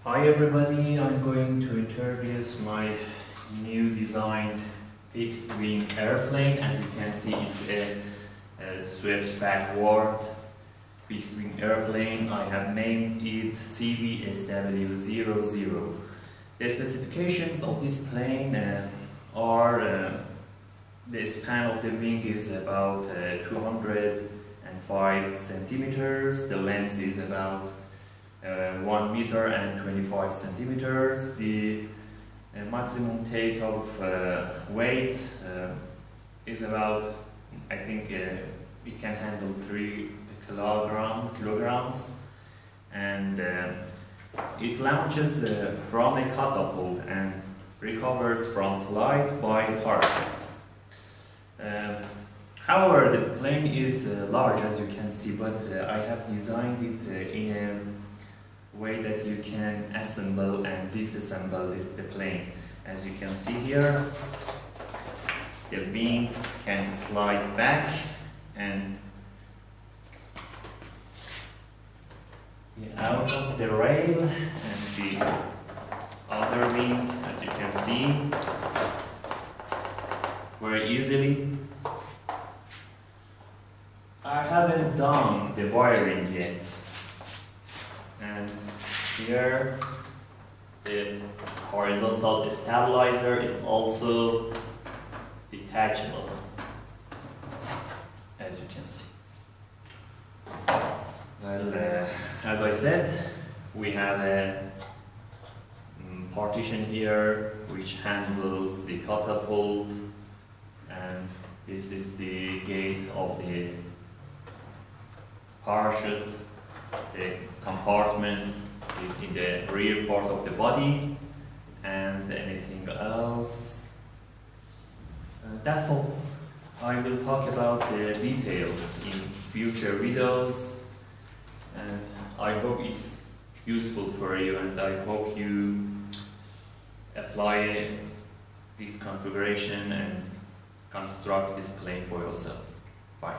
Hi everybody, I'm going to introduce my new designed fixed wing airplane. As you can see, it's a swept backward fixed wing airplane. I have named it CVSW00. The specifications of this plane are the span of the wing is about 205 centimeters, the length is about 1 meter and 25 centimeters. The maximum takeoff weight is about, I think it can handle 3 kilograms, and it launches from a catapult and recovers from flight by parachute. However, the plane is large, as you can see, but I have designed it in a way that you can assemble and disassemble the plane. As you can see here, the wings can slide back and out of the rail, and the other wing, as you can see, very easily. I haven't done the wiring yet, and here the horizontal stabilizer is also detachable, as you can see. Well, as I said, we have a partition here which handles the catapult, and this is the gate of the parachute. The compartment is in the rear part of the body, and anything else. That's all. I will talk about the details in future videos, and I hope it's useful for you, and I hope you apply this configuration and construct this plane for yourself. Bye.